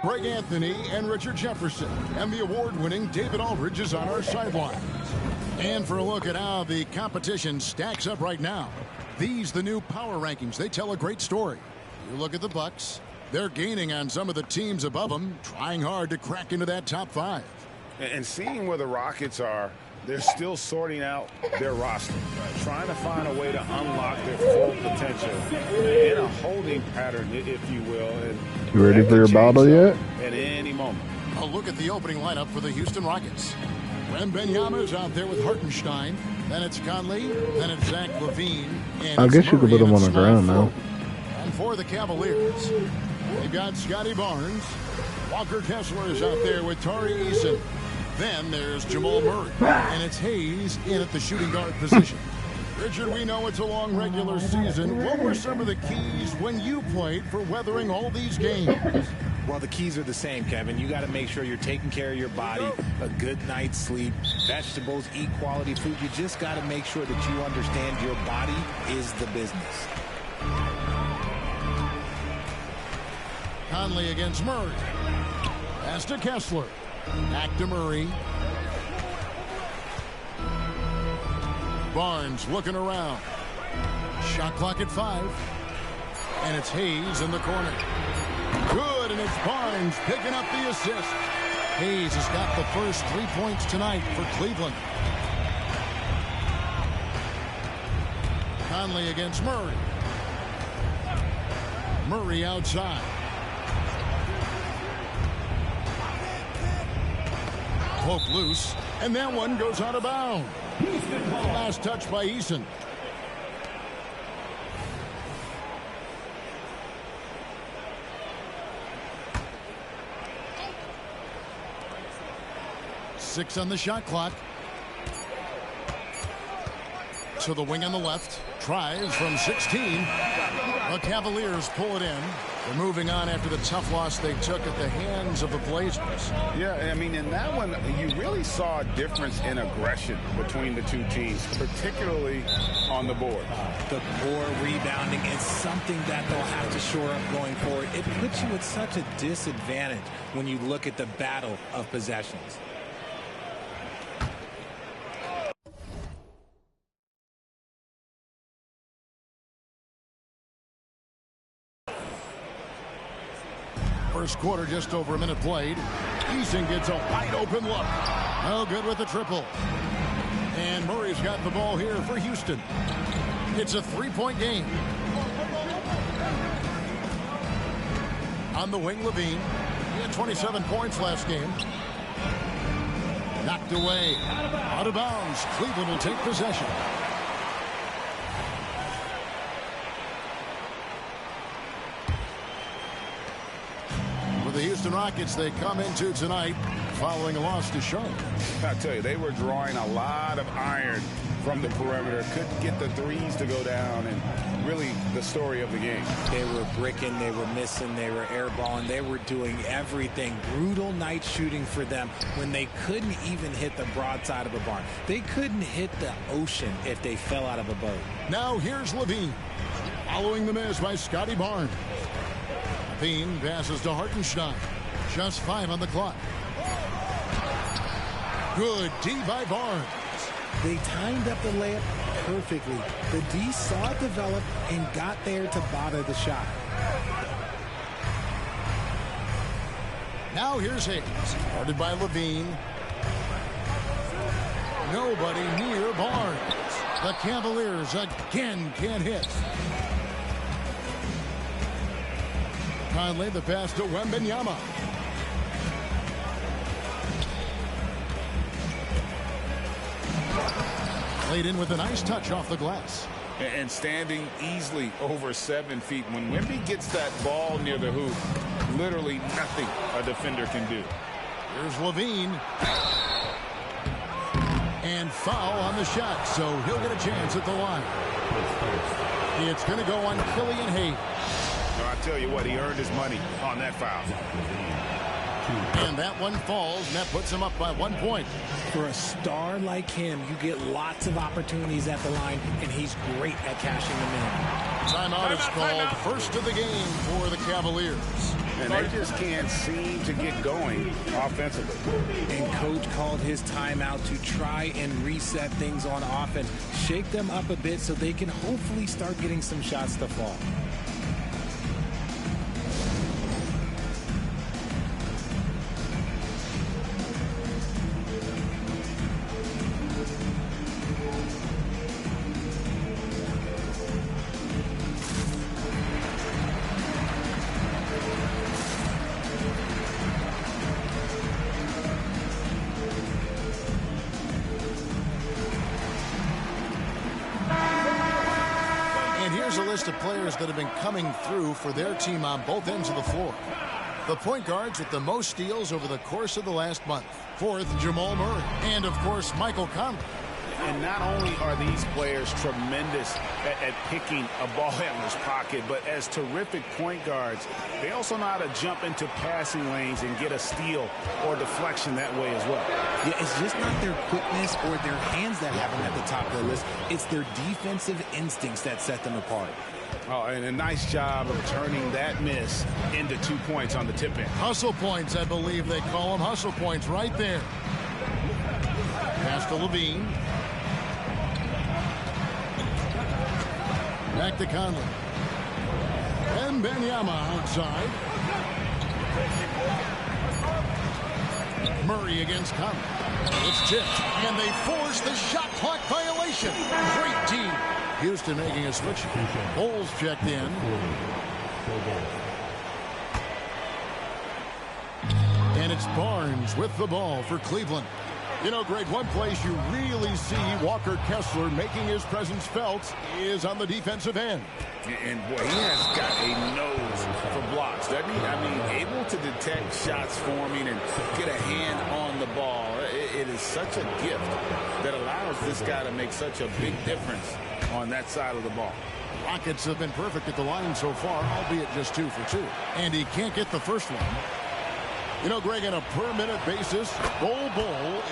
Greg Anthony and Richard Jefferson, and the award-winning David Aldridge is on our sidelines. And for a look at how the competition stacks up right now, these the new power rankings. They tell a great story. You look at the Bucks, they're gaining on some of the teams above them, trying hard to crack into that top 5. And seeing where the Rockets are, they're still sorting out their roster, trying to find a way to unlock their full potential in a holding pattern, if you will. And you ready for your bottle yet? At any moment. A look at the opening lineup for the Houston Rockets. Wembanyama is out there with Hartenstein. Then it's Conley. Then it's Zach LaVine. And I guess you could put him on the ground now. And for the Cavaliers, they've got Scotty Barnes. Walker Kessler is out there with Tari Eason. Then there's Jamal Murray, and it's Hayes in at the shooting guard position. Richard, we know it's a long regular season. What were some of the keys when you played for weathering all these games? Well, the keys are the same, Kevin. You got to make sure you're taking care of your body, a good night's sleep, vegetables, eat quality food. You just got to make sure that you understand your body is the business. Conley against Murray. Pass to Kessler. Back to Murray. Barnes looking around. Shot clock at 5. And it's Hayes in the corner. Good, and it's Barnes picking up the assist. Hayes has got the first 3 points tonight for Cleveland. Conley against Murray. Murray outside. Poke loose, and that one goes out of bounds. Last touch by Eason. Six on the shot clock. To the wing on the left. Tries from 16. The Cavaliers pull it in. They're moving on after the tough loss they took at the hands of the Blazers. Yeah, I mean, in that one, you really saw a difference in aggression between the two teams, particularly on the board. The poor rebounding is something that they'll have to shore up going forward. It puts you at such a disadvantage when you look at the battle of possessions. First quarter, just over a minute played. Eason gets a wide open look. No good with the triple. And Murray's got the ball here for Houston. It's a 3-point game. On the wing, LaVine. He had 27 points last game. Knocked away. Out of bounds. Cleveland will take possession. The Houston Rockets, they come into tonight following a loss to Charlotte. I tell you, they were drawing a lot of iron from the perimeter. Couldn't get the threes to go down, and really the story of the game. They were bricking, they were missing, they were airballing, they were doing everything. Brutal night shooting for them when they couldn't even hit the broadside of a barn. They couldn't hit the ocean if they fell out of a boat. Now here's LaVine. Following the miss by Scotty Barnes. LaVine passes to Hartenstein. Just 5 on the clock. Good D by Barnes. They timed up the layup perfectly. The D saw it develop and got there to bother the shot. Now here's Hayes. Guarded by LaVine. Nobody near Barnes. The Cavaliers again can't hit. Conley, the pass to Wembanyama. Laid in with a nice touch off the glass. And standing easily over 7 feet. When Wemby gets that ball near the hoop, literally nothing a defender can do. Here's Levine. And foul on the shot, so he'll get a chance at the line. It's going to go on Killian Hayes. No, I tell you what, he earned his money on that foul. And that one falls, and that puts him up by 1 point. For a star like him, you get lots of opportunities at the line, and he's great at cashing them in. Timeout is called. First of the game for the Cavaliers. And they just can't seem to get going offensively. And Coach called his timeout to try and reset things on offense, shake them up a bit so they can hopefully start getting some shots to fall. Of players that have been coming through for their team on both ends of the floor. The point guards with the most steals over the course of the last month. Fourth, Jamal Murray. And, of course, Michael Conley. And not only are these players tremendous at picking a ball handler's pocket, but as terrific point guards, they also know how to jump into passing lanes and get a steal or deflection that way as well. Yeah, it's just not their quickness or their hands that have them at the top of the list. It's their defensive instincts that set them apart. Oh, and a nice job of turning that miss into 2 points on the tip in. Hustle points, I believe they call them. Hustle points right there. Pass to Levine. Back to Conley. And Wembanyama outside. Murray against Conley. It's tipped, and they force the shot clock violation. Great team. Houston making a switch. Bulls checked in. And it's Barnes with the ball for Cleveland. You know, Greg, one place you really see Walker Kessler making his presence felt is on the defensive end. And, boy, he has got a nose for blocks, doesn't he? I mean, able to detect shots forming and get a hand on the ball. It is such a gift that allows this guy to make such a big difference on that side of the ball. Rockets have been perfect at the line so far, albeit just 2 for 2. And he can't get the first one. You know, Greg, on a per-minute basis, Bol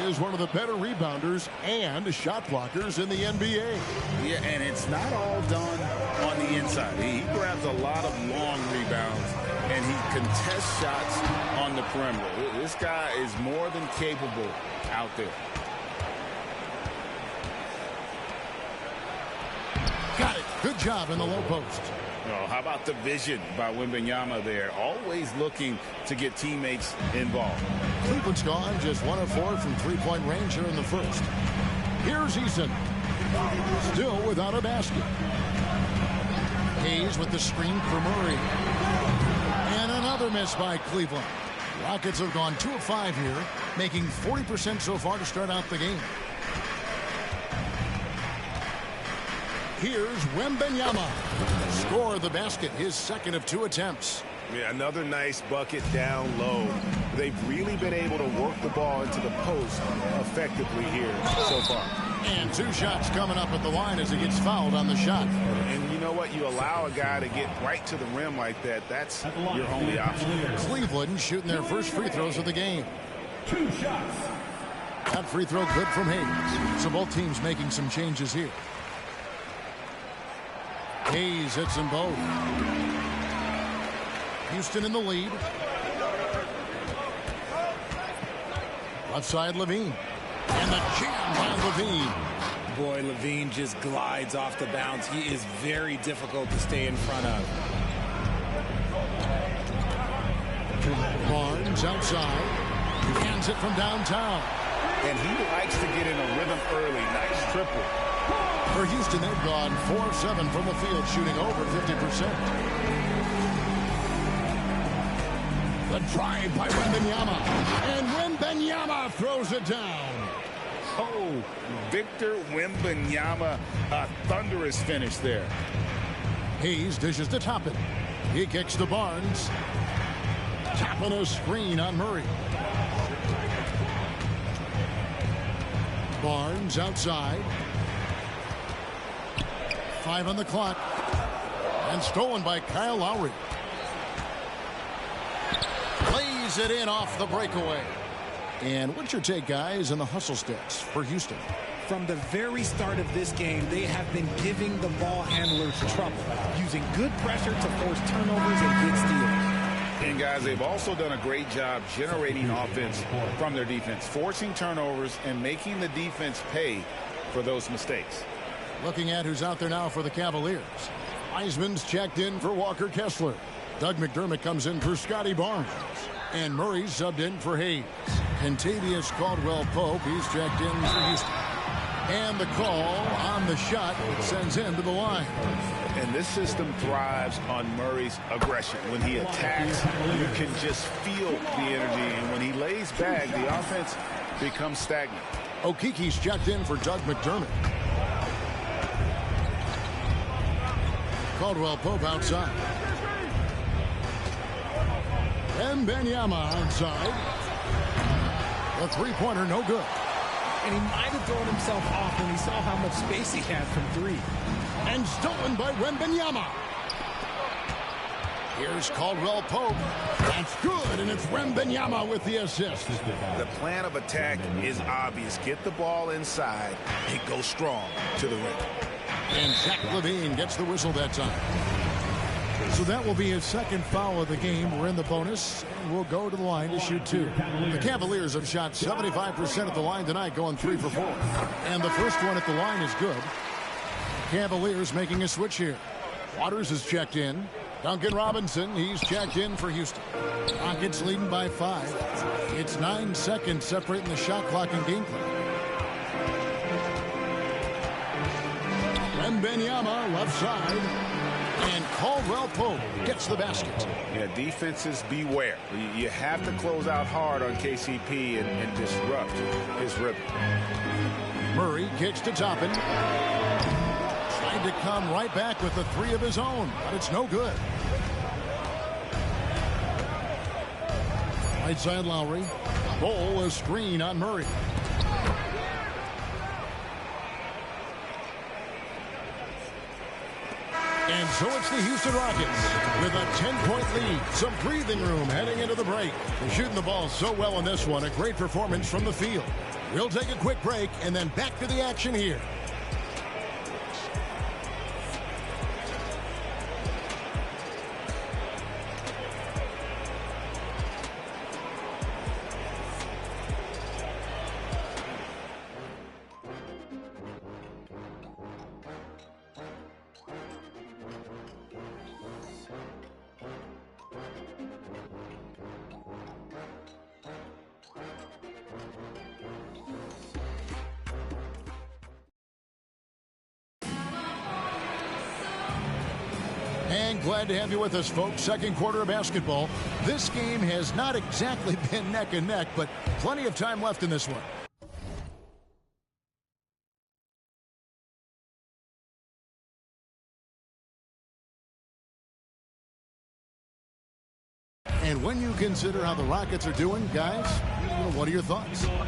is one of the better rebounders and shot blockers in the NBA. Yeah, and it's not all done on the inside. He grabs a lot of long rebounds, and he contests shots on the perimeter. This guy is more than capable out there. Got it. Good job in the low post. Oh, how about the vision by Wembanyama there? Always looking to get teammates involved. Cleveland's gone just 1 of 4 from three-point range here in the first. Here's Eason. Still without a basket. Hayes with the screen for Murray. And another miss by Cleveland. Rockets have gone 2 of 5 here, making 40% so far to start out the game. Here's Wembanyama. Score the basket, his second of 2 attempts. Yeah, another nice bucket down low. They've really been able to work the ball into the post effectively here so far. And 2 shots coming up at the line as he gets fouled on the shot. And you know what? You allow a guy to get right to the rim like that. That's your only option. Cleveland shooting their first free throws of the game. 2 shots. That free throw good from Hayes. So both teams making some changes here. Hayes hits them both. Houston in the lead. Left side, Levine. And the jam by Levine. Boy, Levine just glides off the bounce. He is very difficult to stay in front of. Barnes outside. Hands it from downtown. And he likes to get in a rhythm early. Nice triple. For Houston, they've gone 4 of 7 from the field, shooting over 50%. The drive by Wembanyama. And Wembanyama throws it down. Oh, Victor Wembanyama, a thunderous finish there. Hayes dishes to Toppin. He kicks to Barnes. Toppin a screen on Murray. Barnes outside. 5 on the clock. And stolen by Kyle Lowry. Lays it in off the breakaway. And what's your take, guys, in the hustle stats for Houston? From the very start of this game, they have been giving the ball handlers trouble, using good pressure to force turnovers and good steals. And, guys, they've also done a great job generating offense from their defense, forcing turnovers and making the defense pay for those mistakes. Looking at who's out there now for the Cavaliers. Wiseman's checked in for Walker Kessler. Doug McDermott comes in for Scotty Barnes. And Murray's subbed in for Hayes. Contavious Caldwell-Pope, he's checked in for Houston. And the call on the shot sends him to the line. And this system thrives on Murray's aggression. When he attacks, you can just feel the energy. And when he lays back, the offense becomes stagnant. Okiki's checked in for Doug McDermott. Caldwell-Pope outside. Wembanyama outside. The three-pointer no good. And he might have thrown himself off when he saw how much space he had from 3. And stolen by Wembanyama. Here's Caldwell-Pope. That's good, and it's Wembanyama with the assist. The plan of attack is obvious. Get the ball inside and go strong to the rim. And Zach LaVine gets the whistle that time. So that will be his second foul of the game. We're in the bonus, and we'll go to the line to shoot 2. The Cavaliers have shot 75% at the line tonight, going 3 for 4. And the first one at the line is good. Cavaliers making a switch here. Waters is checked in. Duncan Robinson, he's checked in for Houston. Rockets leading by 5. It's 9 seconds separating the shot clock and game clock. Wembanyama left side. And Caldwell-Pope gets the basket. Yeah, defenses beware. You have to close out hard on KCP and disrupt his rhythm. Murray kicks to Toppin. Trying to come right back with the 3 of his own, but it's no good. Right side Lowry. Bowl a screen on Murray. And so it's the Houston Rockets with a 10-point lead. Some breathing room heading into the break. They're shooting the ball so well in this one. A great performance from the field. We'll take a quick break and then back to the action here. And glad to have you with us, folks. Second quarter of basketball. This game has not exactly been neck and neck, but plenty of time left in this one. And when you consider how the Rockets are doing, guys, what are your thoughts? Well,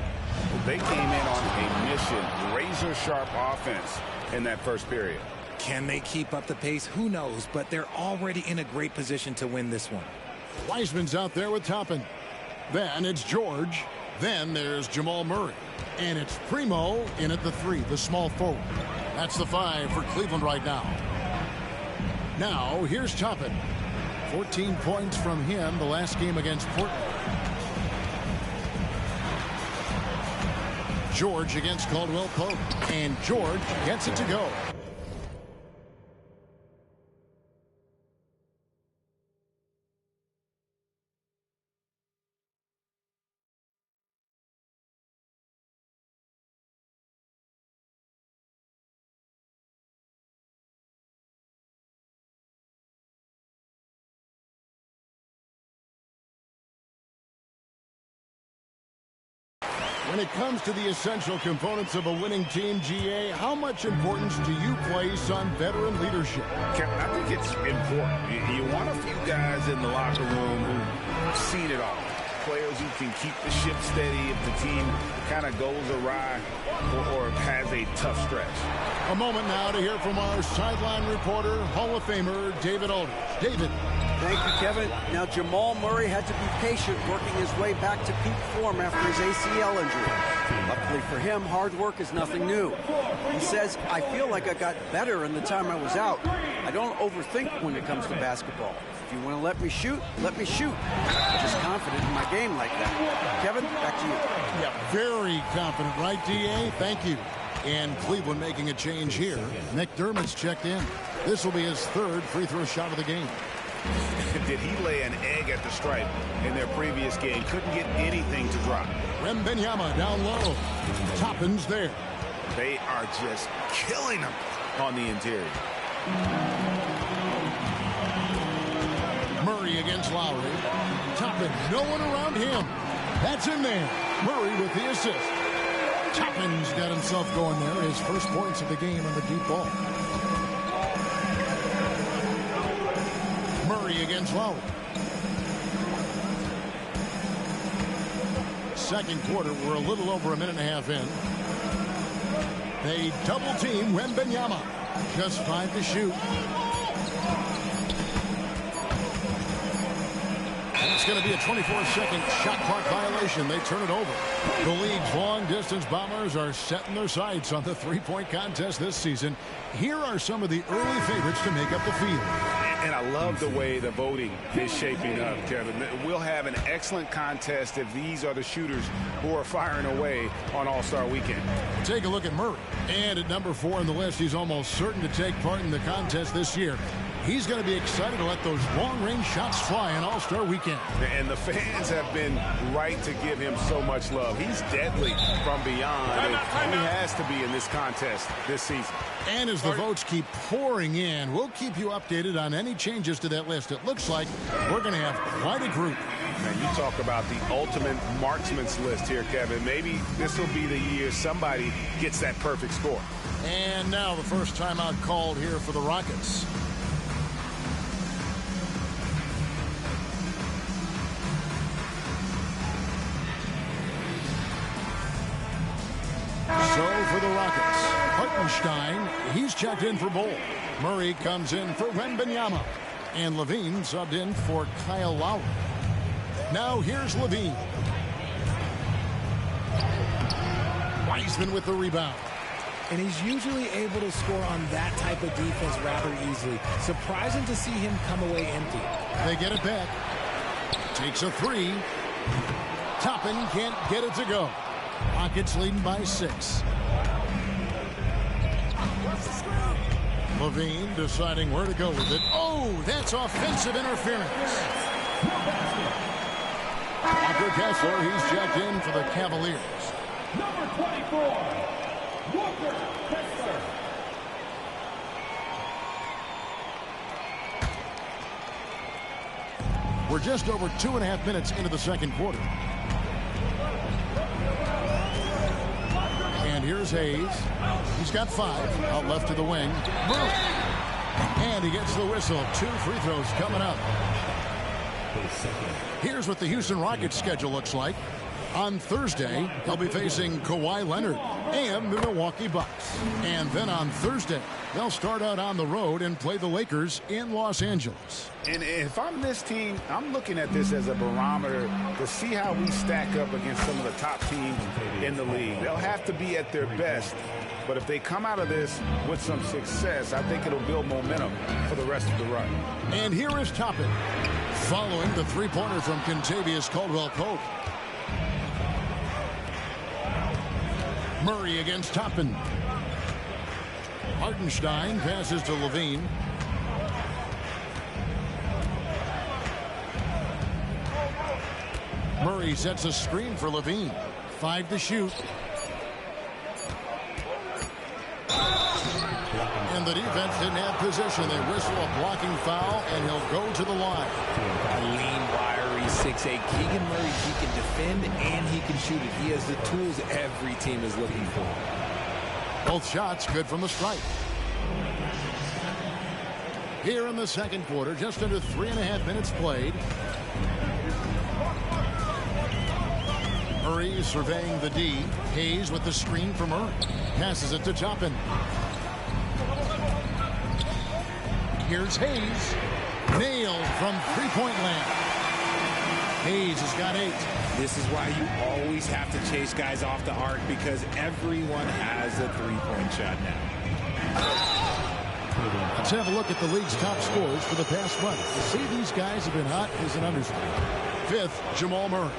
they came in on a mission, razor-sharp offense in that first period. Can they keep up the pace? Who knows, but they're already in a great position to win this one. Wiseman's out there with Toppin. Then it's George. Then there's Jamal Murray. And it's Primo in at the 3, the small forward. That's the 5 for Cleveland right now. Now, here's Toppin. 14 points from him the last game against Portland. George against Caldwell-Pope. And George gets it to go. When it comes to the essential components of a winning team, GA, how much importance do you place on veteran leadership? I think it's important. You want a few guys in the locker room who've seen it all. Players who can keep the ship steady if the team kind of goes awry or has a tough stretch. A moment now to hear from our sideline reporter, Hall of Famer David Aldridge. David. Thank you, Kevin. Now, Jamal Murray had to be patient working his way back to peak form after his ACL injury. Luckily for him, hard work is nothing new. He says, I feel like I got better in the time I was out. I don't overthink when it comes to basketball. If you want to let me shoot, let me shoot. I'm just confident in my game like that. Kevin, back to you. Yeah, very confident, right, DA? Thank you. And Cleveland making a change here. McDermott's checked in. This will be his third free throw shot of the game. Did he lay an egg at the stripe in their previous game? Couldn't get anything to drop. Wembanyama down low. Toppin's there. They are just killing him on the interior. Murray against Lowry. Toppin, no one around him. That's in there. Murray with the assist. Toppin's got himself going there. His first points of the game on the deep ball. Murray against Lowry. Second quarter, we're a little over a minute and a half in. They double team Wembanyama. Just 5 to shoot. It's going to be a 24-second shot clock violation. They turn it over. The league's long-distance bombers are setting their sights on the three-point contest this season. Here are some of the early favorites to make up the field. And I love the way the voting is shaping up, Kevin. We'll have an excellent contest if these are the shooters who are firing away on All-Star Weekend. Take a look at Murray. And at number 4 on the list, he's almost certain to take part in the contest this year. He's going to be excited to let those long-range shots fly on All-Star Weekend. And the fans have been right to give him so much love. He's deadly from beyond. He has to be in this contest this season. And as the votes keep pouring in, we'll keep you updated on any changes to that list. It looks like we're going to have quite a group. Man, you talk about the ultimate marksman's list here, Kevin. Maybe this will be the year somebody gets that perfect score. And now the first timeout called here for the Rockets. So for the Rockets, Hartenstein, he's checked in for Bull. Murray comes in for Wembanyama. And Levine subbed in for Kyle Lowry. Now here's Levine. Wiseman with the rebound. And he's usually able to score on that type of defense rather easily. Surprising to see him come away empty. They get it back. Takes a 3. Toppin can't get it to go. Rockets leading by 6. Levine deciding where to go with it. Oh, that's offensive interference. Walker Kessler, he's checked in for the Cavaliers. Number 24, Walker Kessler. We're just over 2.5 minutes into the second quarter. And here's Hayes. He's got 5 out left to the wing. Murray. And he gets the whistle. 2 free throws coming up. Here's what the Houston Rockets schedule looks like. On Thursday, they'll be facing Kawhi Leonard and the Milwaukee Bucks. And then on Thursday, they'll start out on the road and play the Lakers in Los Angeles. And if I'm this team, I'm looking at this as a barometer to see how we stack up against some of the top teams in the league. They'll have to be at their best. But if they come out of this with some success, I think it'll build momentum for the rest of the run. And here is Toppin, following the three-pointer from Kentavious Caldwell-Pope. Murray against Toppin. Hartenstein passes to Levine. Murray sets a screen for Levine. 5 to shoot. And the defense didn't have possession. They whistle a blocking foul, and he'll go to the line. A lean, wiry 6'8". Keegan Murray, he can defend and he can shoot it. He has the tools every team is looking for. Both shots good from the stripe. Here in the second quarter, just under 3.5 minutes played. Murray surveying the D. Hayes with the screen for Murray. Passes it to Toppin. Here's Hayes. Nailed from three-point land. Hayes has got 8. This is why you always have to chase guys off the arc, because everyone has a three-point shot now. Let's have a look at the league's top scorers for the past month. To see these guys have been hot is an understatement. 5th, Jamal Murray.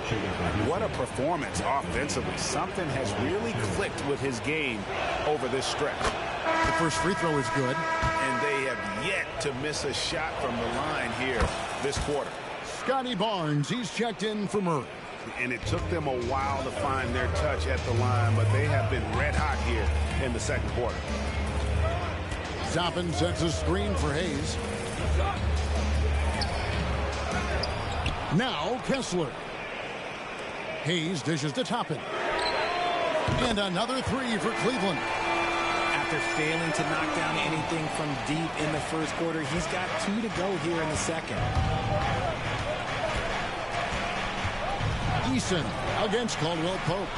What a performance offensively. Something has really clicked with his game over this stretch. The first free throw is good. And they have yet to miss a shot from the line here this quarter. Scotty Barnes, he's checked in for Murray. And it took them a while to find their touch at the line, but they have been red hot here in the second quarter. Toppin sets a screen for Hayes. Now Kessler. Hayes dishes to Toppin. And another 3 for Cleveland. After failing to knock down anything from deep in the first quarter, he's got 2 to go here in the second. Eason against Caldwell Pope.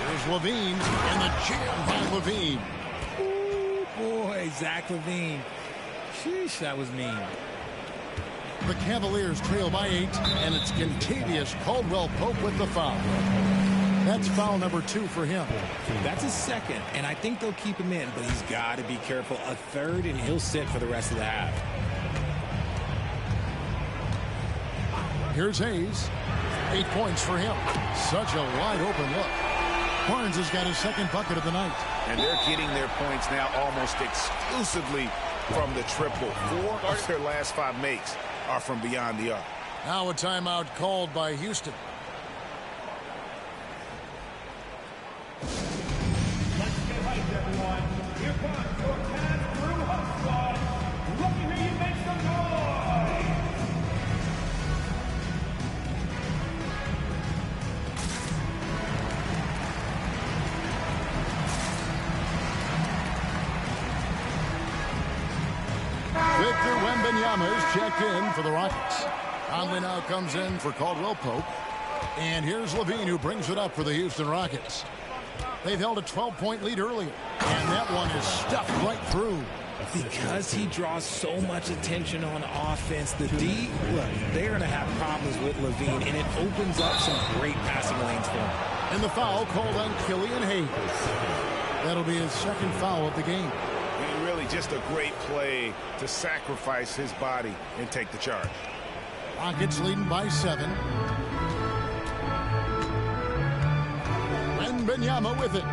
Here's Levine, and the jam by Levine. Ooh, boy, Zach LaVine. Sheesh, that was mean. The Cavaliers trail by 8, and it's Contavious Caldwell Pope with the foul. That's foul number 2 for him. That's his second, and I think they'll keep him in, but he's got to be careful. A third, and he'll sit for the rest of the half. Here's Hayes. 8 points for him. Such a wide open look. Barnes has got his second bucket of the night. And they're getting their points now almost exclusively from the triple. 4 of their last 5 makes are from beyond the arc. Now a timeout called by Houston. Let's get hyped, everyone. Here comes your Cavs Crew Hub Squad. Let me hear you make some noise. Victor Wembanyama is checked in for the Rockets. Conley now comes in for Caldwell Pope. And here's Levine, who brings it up for the Houston Rockets. They've held a 12-point lead earlier, and that one is stuffed right through. Because he draws so much attention on offense, the D, look, they're going to have problems with Levine, and it opens up some great passing lanes for him. And the foul called on Killian Hayes. That'll be his second foul of the game. And really just a great play to sacrifice his body and take the charge. Rockets leading by 7. Wembanyama with it.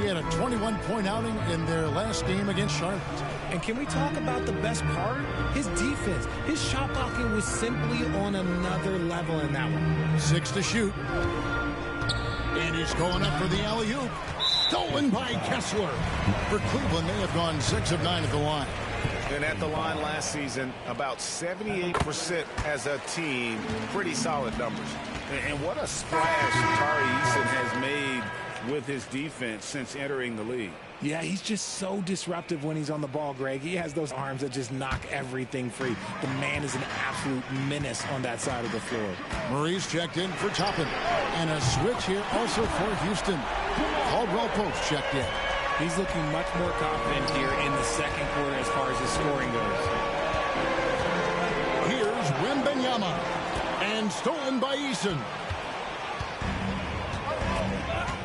He had a 21-point outing in their last game against Charlotte. And can we talk about the best part? His defense. His shot blocking was simply on another level in that one. 6 to shoot. And he's going up for the alley-oop. Stolen by Kessler. For Cleveland, they have gone 6 of 9 at the line. And at the line last season, about 78% as a team. Pretty solid numbers. And what a splash Tari Eason has made with his defense since entering the league. Yeah, he's just so disruptive when he's on the ball, Greg. He has those arms that just knock everything free. The man is an absolute menace on that side of the floor. Murray's checked in for Toppin. And a switch here also for Houston. Caldwell Pope's checked in. He's looking much more confident here in the second quarter as far as his scoring goes. Here's Wembanyama. And stolen by Eason.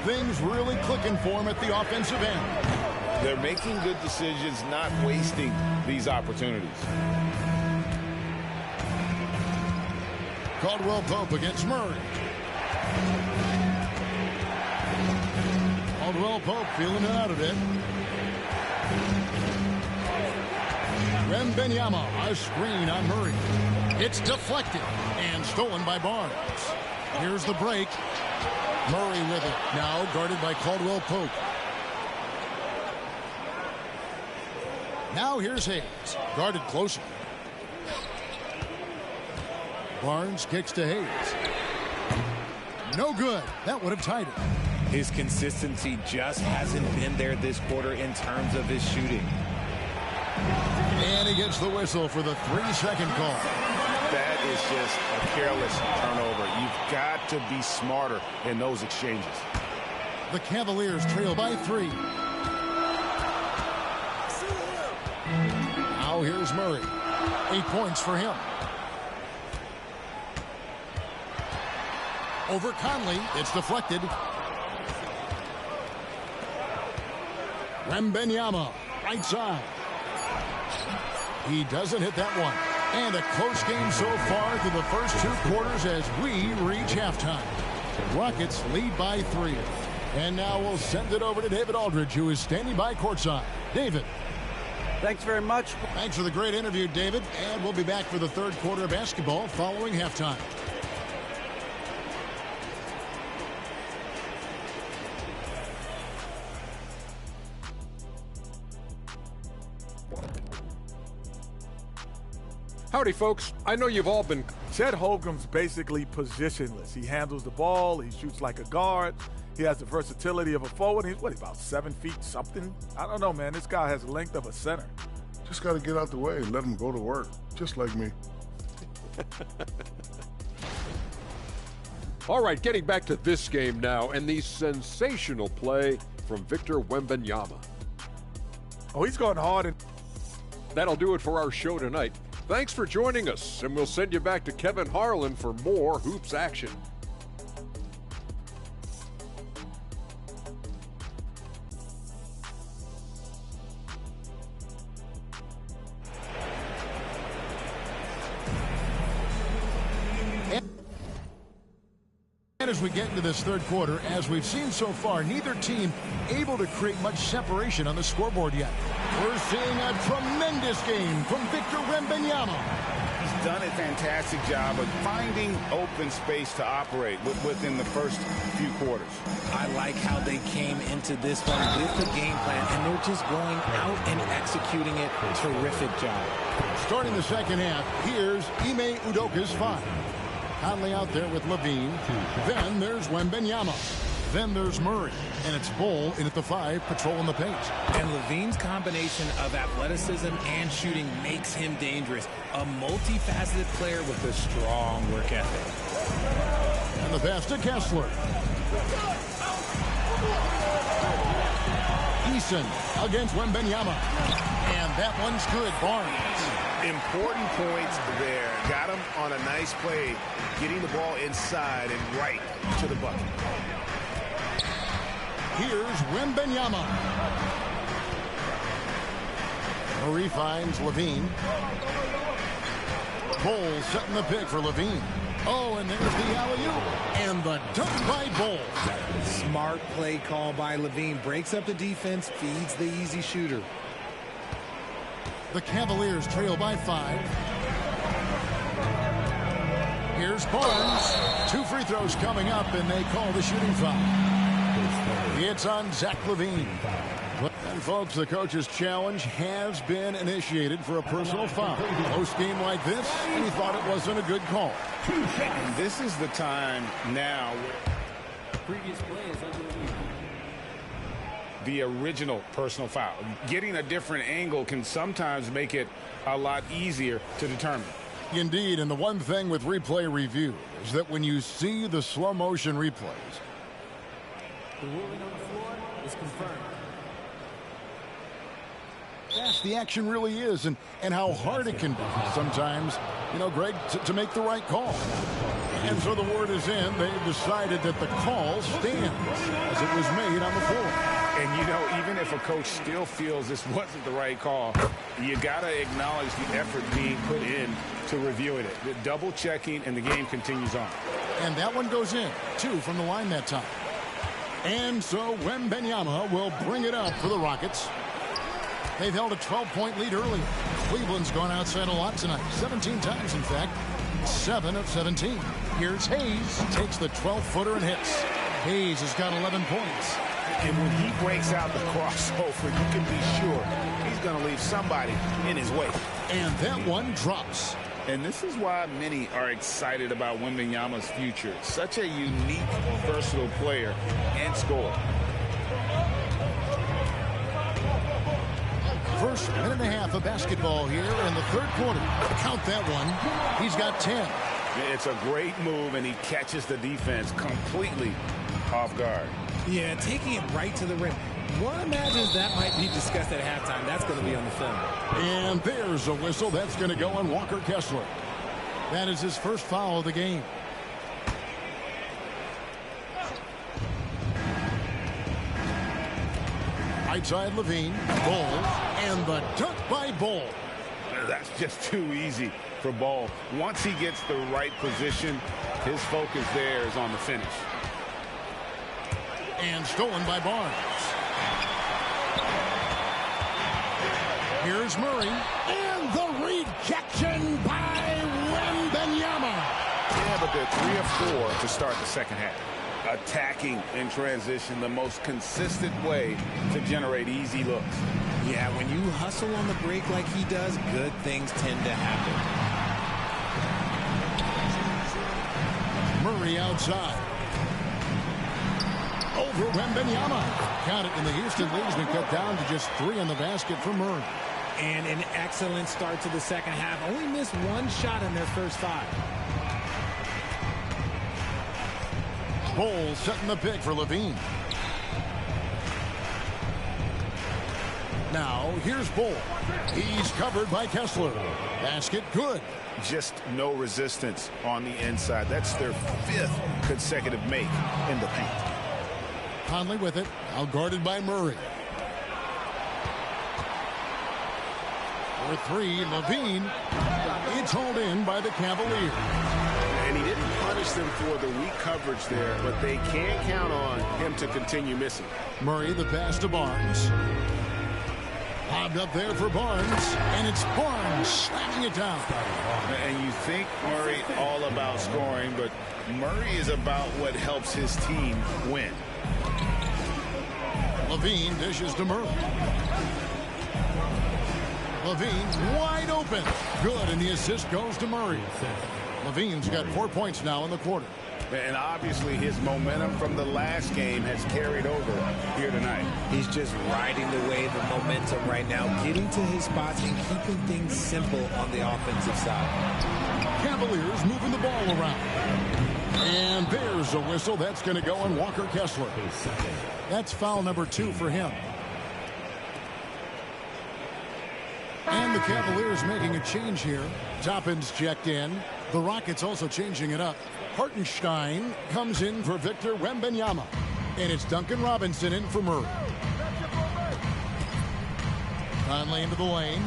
Things really clicking for him at the offensive end. They're making good decisions, not wasting these opportunities. Caldwell Pope against Murray. Caldwell Pope feeling it out a bit. Wembanyama, a screen on Murray. It's deflected and stolen by Barnes. Here's the break. Murray with it, now guarded by Caldwell Pope. Now here's Hayes, guarded closer. Barnes kicks to Hayes. No good. That would have tied it. His consistency just hasn't been there this quarter in terms of his shooting. And he gets the whistle for the 3-second call. That is just a careless turnover. You've got to be smarter in those exchanges. The Cavaliers trail by 3. Now here's Murray. 8 points for him. Over Conley. It's deflected. Wembanyama, right side. He doesn't hit that one. And a close game so far through the first 2 quarters as we reach halftime. Rockets lead by 3. And now we'll send it over to David Aldridge, who is standing by courtside. David. Thanks very much. Thanks for the great interview, David. And we'll be back for the third quarter of basketball following halftime. Howdy, folks. I know you've all been... Chet Holmgren's basically positionless. He handles the ball. He shoots like a guard. He has the versatility of a forward. He's, about 7 feet something? I don't know, man. This guy has the length of a center. Just got to get out the way and let him go to work, just like me. All right, getting back to this game now and the sensational play from Victor Wembanyama. Oh, he's going hard. And that'll do it for our show tonight. Thanks for joining us, and we'll send you back to Kevin Harlan for more hoops action. And as we get into this third quarter, as we've seen so far, neither team able to create much separation on the scoreboard yet. We're seeing a tremendous game from Victor Wembanyama. He's done a fantastic job of finding open space to operate within the first few quarters. I like how they came into this one with the game plan, and they're just going out and executing it. Terrific job. Starting the second half, here's Ime Udoka's 5. Conley out there with Levine. Then there's Wembanyama. Then there's Murray. And it's Bull in at the 5, patrolling the paint. And Levine's combination of athleticism and shooting makes him dangerous. A multifaceted player with a strong work ethic. And the pass to Kessler. Eason against Wembanyama. And that one's good. Barnes. Important points there. Got him on a nice play, getting the ball inside and right to the bucket. Here's Wembanyama. Murray finds Levine. Bull setting the pick for Levine. Oh, and there's the alley-oop. And the dunk by Bull. Smart play call by Levine. Breaks up the defense, feeds the easy shooter. The Cavaliers trail by 5. Here's Barnes. 2 free throws coming up, and they call the shooting foul. It's on Zach LaVine. And folks, the coach's challenge has been initiated for a personal foul. Close game like this, and he thought it wasn't a good call. And this is the time now where previous play is under the original personal foul. Getting a different angle can sometimes make it a lot easier to determine. Indeed, and the one thing with replay review is that when you see the slow motion replays, the ruling on the floor is confirmed. Fast the action really is, and how hard it can be sometimes, you know, Greg, to make the right call. And so the word is in. They've decided that the call stands as it was made on the floor. And, you know, even if a coach still feels this wasn't the right call, you got to acknowledge the effort being put in to reviewing it. The double checking, and the game continues on. And that one goes in. 2 from the line that time. And so Wembanyama will bring it up for the Rockets. They've held a 12-point lead early. Cleveland's gone outside a lot tonight. 17 times, in fact. 7 of 17. Here's Hayes. Takes the 12-footer and hits. Hayes has got 11 points. And when he breaks out the crossover, you can be sure he's going to leave somebody in his way. And that one drops. And this is why many are excited about Wembanyama's future. Such a unique, versatile player and scorer. First minute and a half of basketball here in the third quarter. Count that one. He's got 10. It's a great move, and he catches the defense completely off guard. Yeah, taking it right to the rim. One imagines that might be discussed at halftime. That's going to be on the film. And there's a whistle. That's going to go on Walker Kessler. That is his first foul of the game. Right side Levine. Ball. And the dunk by Ball. That's just too easy for Ball. Once he gets the right position, his focus there is on the finish. And stolen by Barnes. Here's Murray. And the rejection by Wembanyama. Yeah, but they're 3 of 4 to start the second half. Attacking in transition, the most consistent way to generate easy looks. Yeah, when you hustle on the break like he does, good things tend to happen. Murray outside. Over Wembanyama. Count it in the Houston lead's been cut down to just 3 on the basket for Murray. And an excellent start to the second half. Only missed 1 shot in their first 5. Ball setting the pick for Levine. Now, here's Ball. He's covered by Kessler. Basket good. Just no resistance on the inside. That's their 5th consecutive make in the paint. Conley with it. Out guarded by Murray. For 3, Levine. It's hauled in by the Cavaliers. And he didn't punish them for the weak coverage there, but they can't count on him to continue missing. Murray, the pass to Barnes. Lobbed up there for Barnes, and it's Barnes slamming it down. And you think Murray all about scoring, but Murray is about what helps his team win. Levine dishes to Murray. Levine wide open. Good, and the assist goes to Murray. Levine's got 4 points now in the quarter. And obviously his momentum from the last game has carried over here tonight. He's just riding the wave of momentum right now, getting to his spots and keeping things simple on the offensive side. Cavaliers moving the ball around. And there's a whistle. That's going to go on Walker Kessler. That's foul number 2 for him. And the Cavaliers making a change here. Toppin's checked in. The Rockets also changing it up. Hartenstein comes in for Victor Wembanyama. And it's Duncan Robinson in for Murray. Conley into the lane.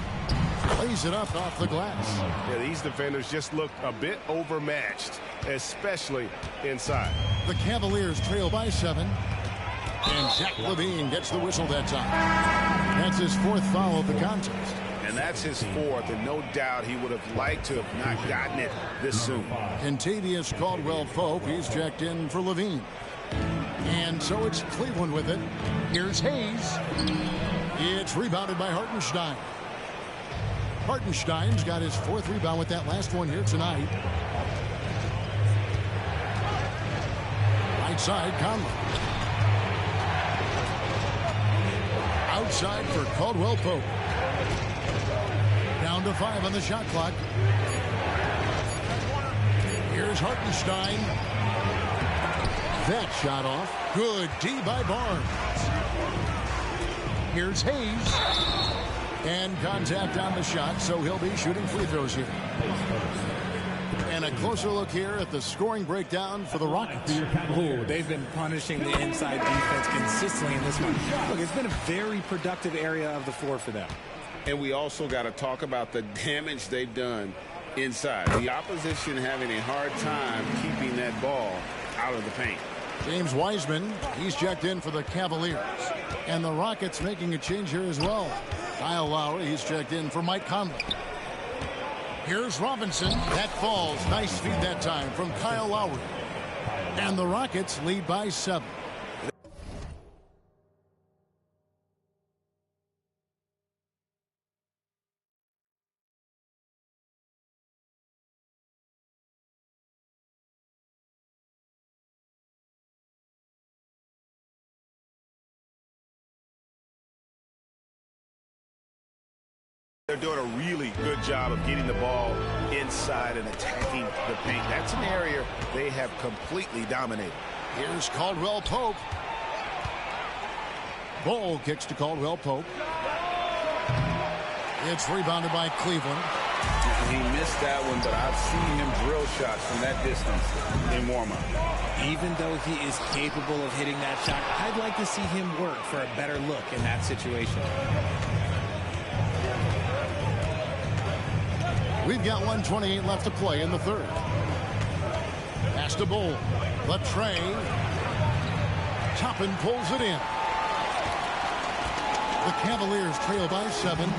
Plays it up off the glass. Yeah, these defenders just looked a bit overmatched, especially inside. The Cavaliers trail by 7. And Zach LaVine gets the whistle that time. That's his 4th foul of the contest. And that's his 4th, and no doubt he would have liked to have not gotten it this soon. Contavious Caldwell-Pope, he's checked in for Levine. And so it's Cleveland with it. Here's Hayes. It's rebounded by Hartenstein. Hartenstein's got his 4th rebound with that last one here tonight. Right side, Conley. Outside for Caldwell-Pope. Down to 5 on the shot clock. Here's Hartenstein. That shot off. Good D by Barnes. Here's Hayes. And contact on the shot, so he'll be shooting free throws here. And a closer look here at the scoring breakdown for the Rockets. Oh, they've been punishing the inside defense consistently in this one. Look, it's been a very productive area of the floor for them. And we also got to talk about the damage they've done inside. The opposition having a hard time keeping that ball out of the paint. James Wiseman, he's checked in for the Cavaliers. And the Rockets making a change here as well. Kyle Lowry, he's checked in for Mike Conley. Here's Robinson. That falls. Nice feed that time from Kyle Lowry. And the Rockets lead by 7. They're doing a really good job of getting the ball inside and attacking the paint. That's an area they have completely dominated. Here's Caldwell Pope. Ball kicks to Caldwell Pope. It's rebounded by Cleveland. He missed that one, but I've seen him drill shots from that distance in warm-up. Even though he is capable of hitting that shot, I'd like to see him work for a better look in that situation. We've got 1:28 left to play in the third. Pass to Bull. Latre. Toppin pulls it in. The Cavaliers trail by 7.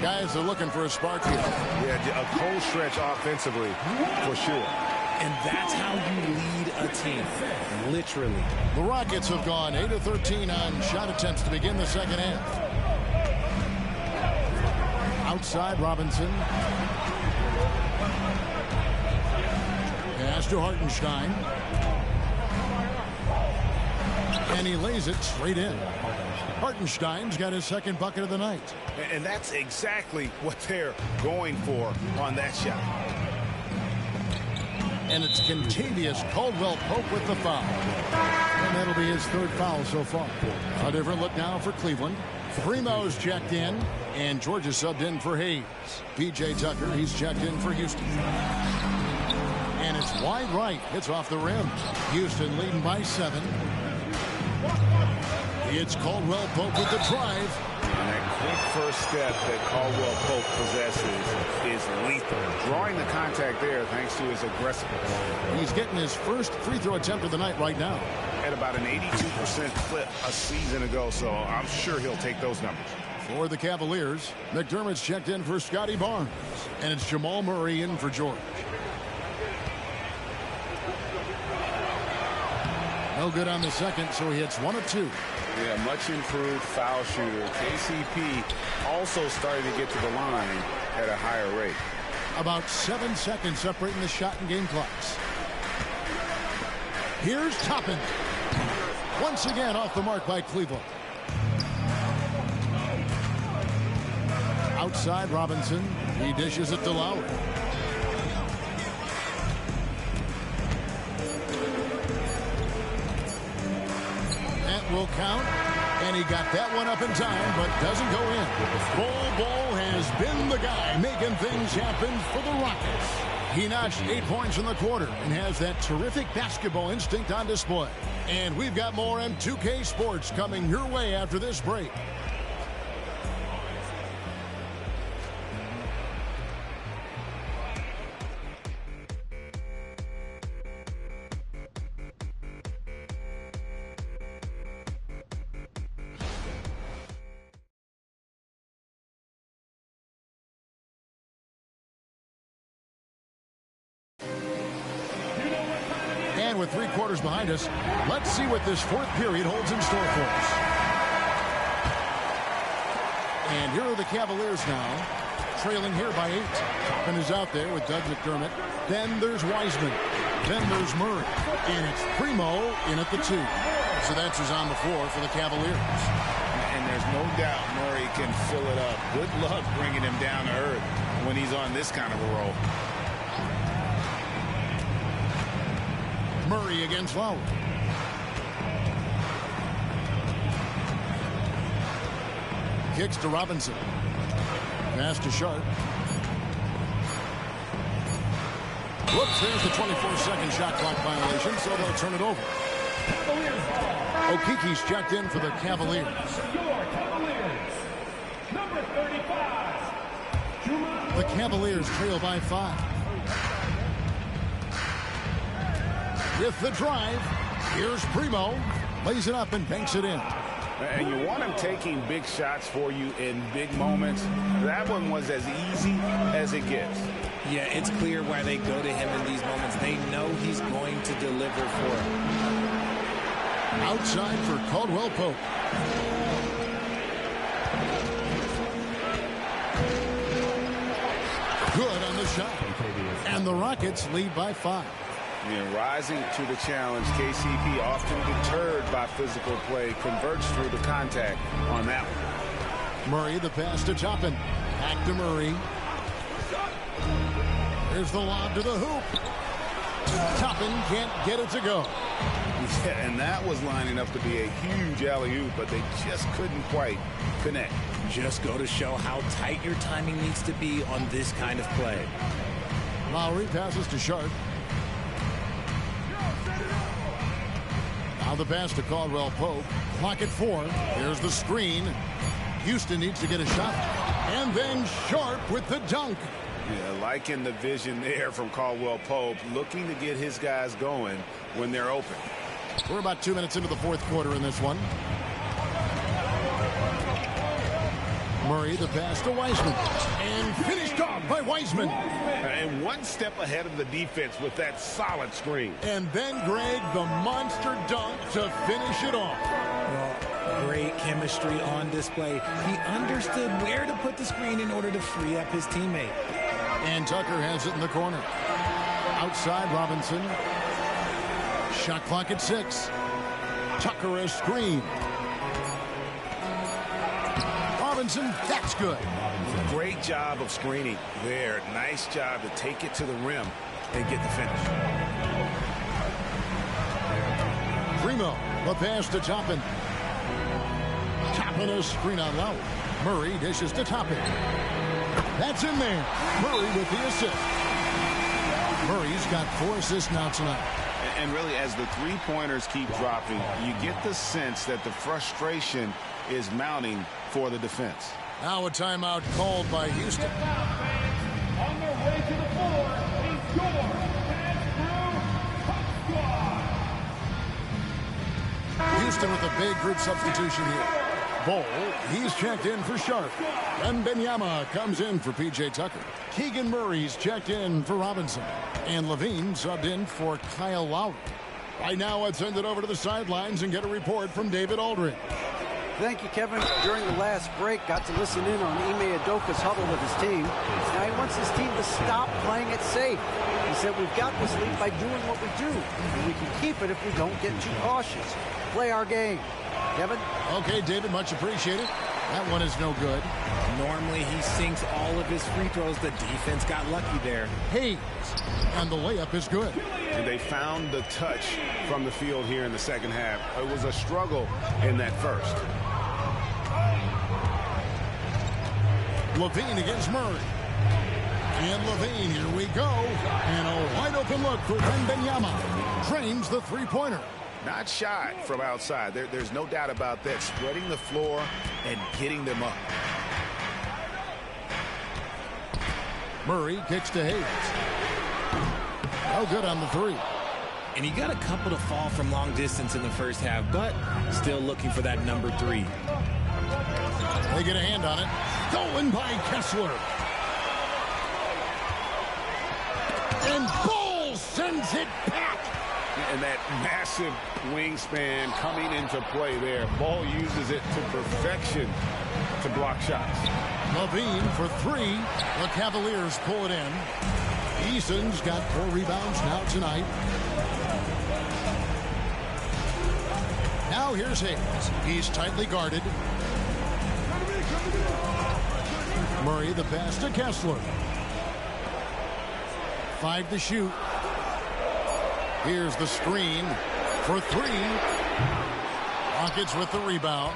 Guys are looking for a spark here. Yeah, a cold stretch offensively, for sure. And that's how you lead a team, literally. The Rockets have gone 8 of 13 on shot attempts to begin the second half. Outside Robinson. Pass to Hartenstein. And he lays it straight in. Hartenstein's got his second bucket of the night. And that's exactly what they're going for on that shot. And it's contagious. Caldwell Pope with the foul. And that'll be his third foul so far. A different look now for Cleveland. Primo's checked in, and Georgia subbed in for Hayes. P.J. Tucker, he's checked in for Houston. And it's wide right. Hits off the rim. Houston leading by 7. It's Caldwell Pope with the drive. And that quick first step that Caldwell Pope possesses is lethal. Drawing the contact there thanks to his aggressiveness. He's getting his first free throw attempt of the night right now. At about an 82% clip a season ago, so I'm sure he'll take those numbers. For the Cavaliers, McDermott's checked in for Scotty Barnes. And it's Jamal Murray in for George. No good on the second, so he hits 1 of 2. Yeah, much improved foul shooter. KCP also started to get to the line at a higher rate. About 7 seconds separating the shot and game clocks. Here's Toppin. Once again off the mark by Cleveland. Outside Robinson. He dishes it to Lowry. That will count. And he got that one up in time, but doesn't go in. Bol has been the guy making things happen for the Rockets. He notched 8 points in the quarter and has that terrific basketball instinct on display. And we've got more M2K Sports coming your way after this break. And with 3 quarters behind us, let's see what this fourth period holds in store for us. And here are the Cavaliers now, trailing here by 8. Toppin is out there with Doug McDermott. Then there's Wiseman. Then there's Murray. And it's Primo in at the 2. So that's who's on the floor for the Cavaliers. And there's no doubt Murray can fill it up. Good luck bringing him down to earth when he's on this kind of a roll. Murray against Lowry. Kicks to Robinson. Pass to Sharp. Whoops, there's the 24-second shot clock violation, so they'll turn it over. Okiki's checked in for the Cavaliers. Number 35. The Cavaliers trail by 5. With the drive, here's Primo. Lays it up and banks it in. And you want him taking big shots for you in big moments. That one was as easy as it gets. Yeah, it's clear why they go to him in these moments. They know he's going to deliver for them. Outside for Caldwell Pope. Good on the shot. And the Rockets lead by 5. And rising to the challenge, KCP often deterred by physical play, converts through the contact on that one. Murray, the pass to Toppin. Back to Murray. Here's the lob to the hoop. Toppin can't get it to go. Yeah, and that was lining up to be a huge alley-oop, but they just couldn't quite connect. Just go to show how tight your timing needs to be on this kind of play. Lowry passes to Sharp. Now the pass to Caldwell Pope. Clock at 4. Here's the screen. Houston needs to get a shot. And then Sharp with the dunk. Yeah, liking the vision there from Caldwell Pope, looking to get his guys going when they're open. We're about 2 minutes into the fourth quarter in this one. Murray, the pass to Wiseman. And finished off by Wiseman. And one step ahead of the defense with that solid screen. And then Greg, the monster dunk to finish it off. Well, great chemistry on display. He understood where to put the screen in order to free up his teammate. And Tucker has it in the corner. Outside Robinson. Shot clock at 6. Tucker a screen. Robinson, that's good. Great job of screening there. Nice job to take it to the rim and get the finish. Primo, the pass to Toppin. Toppin a screen on Lowry. Murray dishes to Toppin. That's in there. Murray with the assist. Murray's got 4 assists now tonight. And really, as the three-pointers keep dropping, you get the sense that the frustration is mounting for the defense. Now a timeout called by Houston. On their way to the floor is your Hot Squad. Houston with a big group substitution here. Bol, he's checked in for Sharp. Wembanyama comes in for P.J. Tucker. Keegan Murray's checked in for Robinson. And Levine subbed in for Kyle Lowry. Right now, let's send it over to the sidelines and get a report from David Aldridge. Thank you, Kevin. During the last break, got to listen in on Ime Udoka's huddle with his team. Now he wants his team to stop playing it safe. He said, we've got this lead by doing what we do, and we can keep it if we don't get too cautious. Play our game. Kevin? Okay, David, much appreciated. That one is no good. Normally, he sinks all of his free throws. The defense got lucky there. Hayes, and the layup is good. And they found the touch from the field here in the second half. It was a struggle in that first. Levine against Murray. And Levine, here we go. And a wide open look for Wembanyama. Drains the three-pointer. Not shy from outside. There's no doubt about that. Spreading the floor and getting them up. Murray kicks to Hayes. No good on the 3. And he got a couple to fall from long distance in the first half, but still looking for that number 3. They get a hand on it. Stolen by Kessler. And Bol sends it back. And that massive wingspan coming into play there. Ball uses it to perfection to block shots. Levine for 3. The Cavaliers pull it in. Eason's got 4 rebounds now tonight. Now here's Hayes. He's tightly guarded. Murray the pass to Kessler. 5 to shoot. Here's the screen for 3. Rockets with the rebound.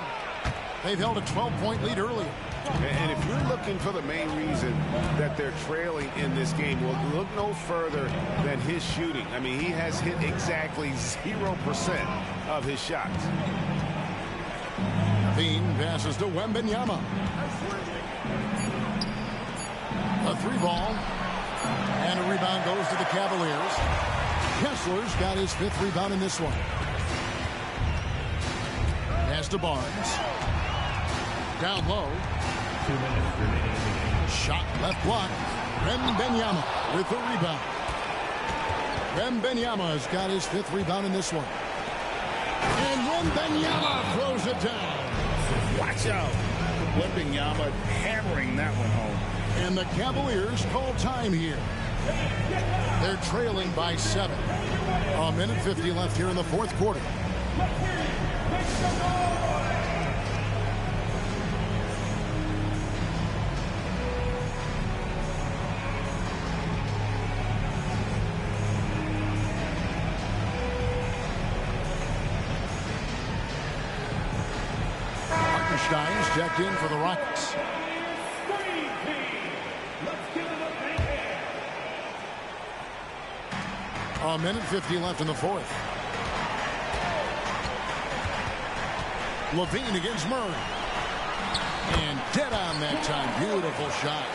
They've held a 12-point lead earlier. And if you're looking for the main reason that they're trailing in this game, well, look no further than his shooting. I mean, he has hit exactly 0% of his shots. Levine passes to Wembanyama. A 3 ball. And a rebound goes to the Cavaliers. Kessler's got his 5th rebound in this one. Pass to Barnes. Down low. 2 minutes remaining. Shot left block. Wembanyama with the rebound. Wembanyama's got his 5th rebound in this one. And Wembanyama throws it down. Watch out. Wembanyama hammering that one home. And the Cavaliers call time here. They're trailing by 7. A minute 50 left here in the fourth quarter. Hammerstein's checked in for the Rockets. A minute 50 left in the fourth. Levine against Murray. And dead on that time. Beautiful shot.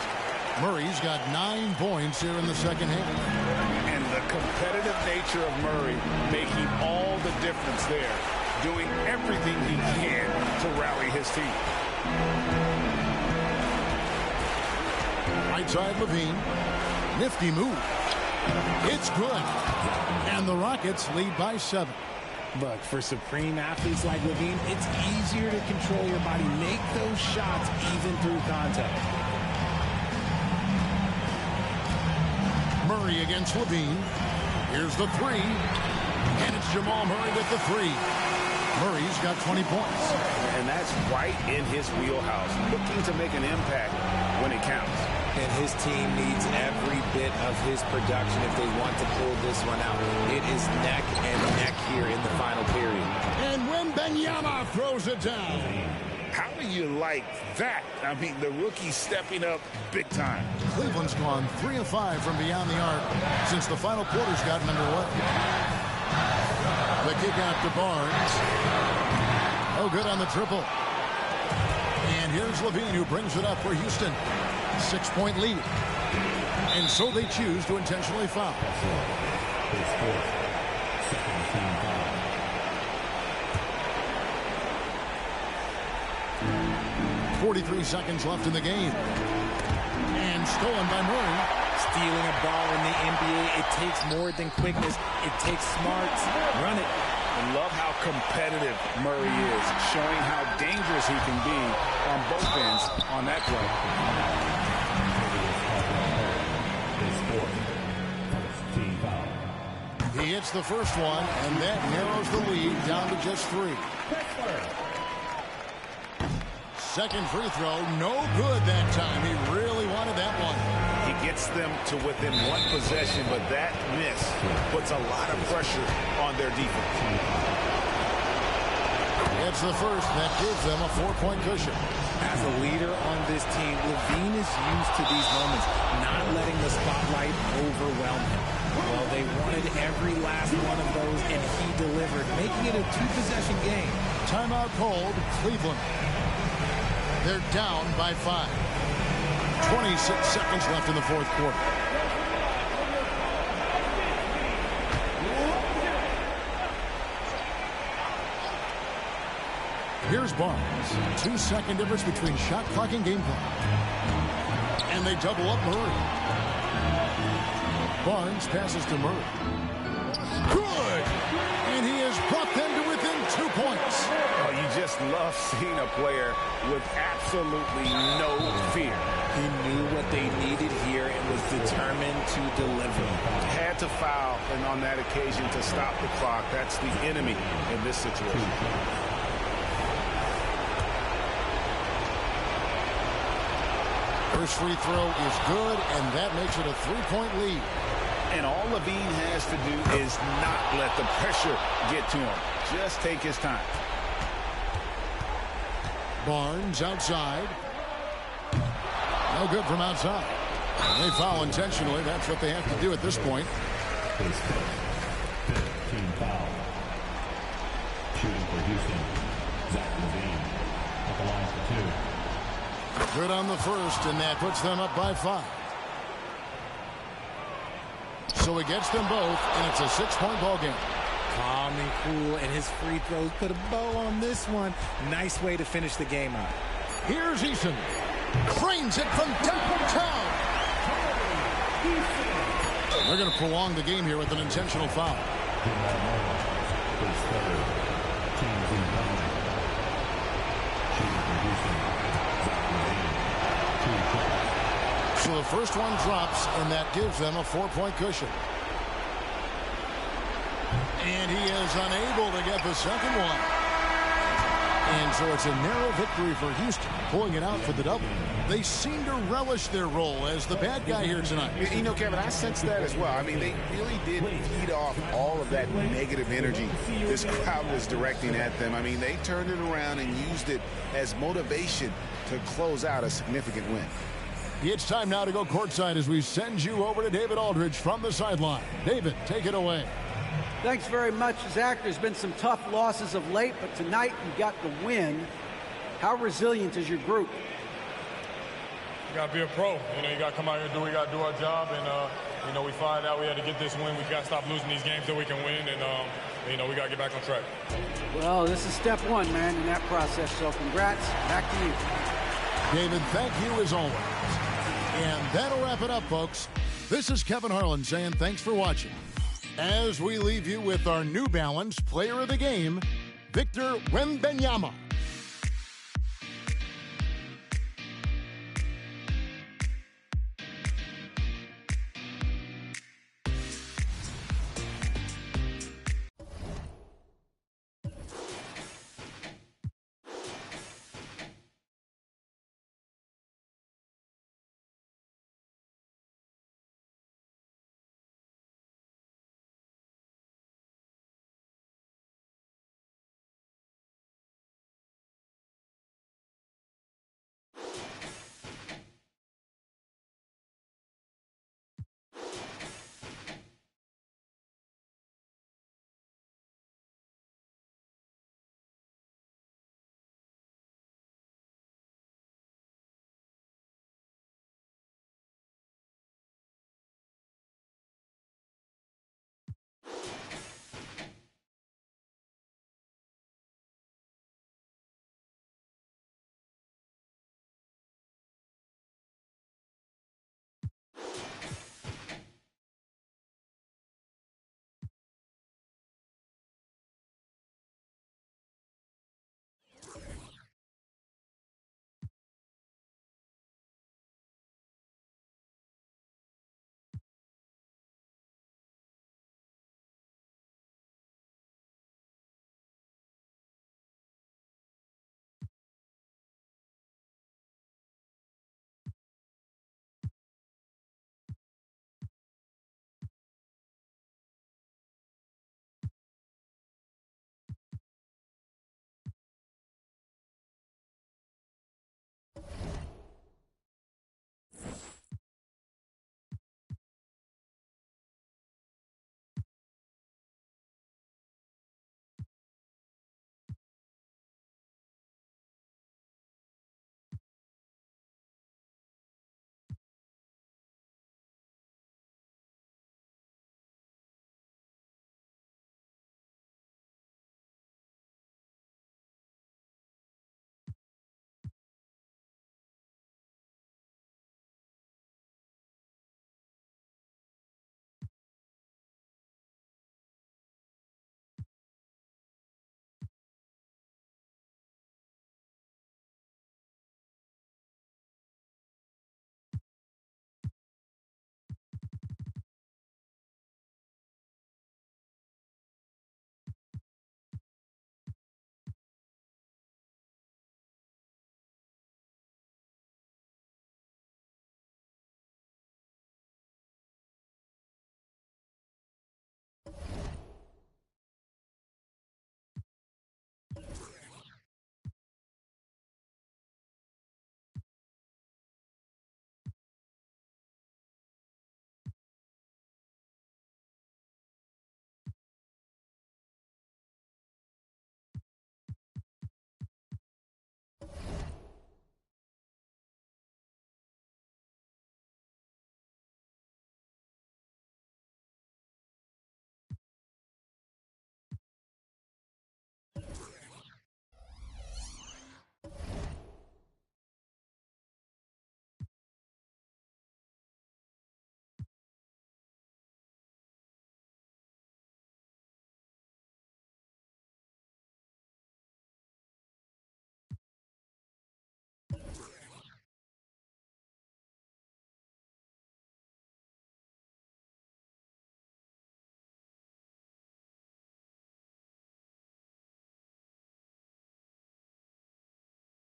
Murray's got 9 points here in the second half. And the competitive nature of Murray making all the difference there. Doing everything he can to rally his team. Right side Levine. Nifty move. It's good. And the Rockets lead by 7. Look, for supreme athletes like Levine, it's easier to control your body, make those shots even through contact. Murray against Levine. Here's the 3. And it's Jamal Murray with the 3. Murray's got 20 points. And that's right in his wheelhouse. Looking to make an impact when it counts. And his team needs every bit of his production if they want to pull this one out. It is neck and neck here in the final period. And Wembanyama throws it down. How do you like that? I mean, the rookie stepping up big time. Cleveland's gone 3 of 5 from beyond the arc since the final quarter's gotten underway. The kick out to Barnes. Oh, good on the triple. And here's Levine, who brings it up for Houston. 6-point lead. And so they choose to intentionally foul. 43 seconds left in the game. And stolen by Murray. Stealing a ball in the NBA, it takes more than quickness. It takes smarts. Run it. I love how competitive Murray is, showing how dangerous he can be on both ends on that play. He hits the first one, and that narrows the lead down to just 3. Second free throw, no good that time. He really wanted that one. He gets them to within 1 possession, but that miss puts a lot of pressure on their defense. It's the first. That gives them a 4-point cushion. As a leader on this team, Levine is used to these moments, not letting the spotlight overwhelm him. Well, they wanted every last one of those, and he delivered, making it a 2-possession game. Timeout called, Cleveland. They're down by 5. 26 seconds left in the fourth quarter. Here's Barnes. 2-second difference between shot clock and game clock. And they double up Murray. Barnes passes to Murray. Good! And he has brought them to within 2 points. Oh, you just love seeing a player with absolutely no fear. He knew what they needed here and was determined to deliver. Had to foul, and on that occasion to stop the clock. That's the enemy in this situation. First free throw is good, and that makes it a 3-point lead. And all Levine has to do is not let the pressure get to him. Just take his time. Barnes outside. No good from outside. And they foul intentionally. That's what they have to do at this point. Team foul. Shooting for Houston, Zach Levine at the line for 2. Good on the first, and that puts them up by 5. So he gets them both, and it's a 6-point ball game. Calm and cool, and his free throws put a bow on this one. Nice way to finish the game out. Here's Eason. Cranes it from downtown. They're going to prolong the game here with an intentional foul. So the first one drops, and that gives them a 4-point cushion. And he is unable to get the second one. And so it's a narrow victory for Houston, pulling it out for the double. They seem to relish their role as the bad guy here tonight. You know, Kevin, I sense that as well. I mean, they really did feed off all of that negative energy this crowd was directing at them. I mean, they turned it around and used it as motivation to close out a significant win. It's time now to go courtside as we send you over to David Aldridge from the sideline. David, take it away. Thanks very much, Zach. There's been some tough losses of late, but tonight you got the win. How resilient is your group? You got to be a pro. You know, you got to come out here and we got to do our job. And, you know, we find out we had to get this win. We got to stop losing these games so we can win. And, you know, we got to get back on track. Well, this is step one, man, in that process. So congrats. Back to you. David, thank you as always. And that'll wrap it up, folks. This is Kevin Harlan saying thanks for watching. As we leave you with our New Balance Player of the Game, Victor Wembanyama.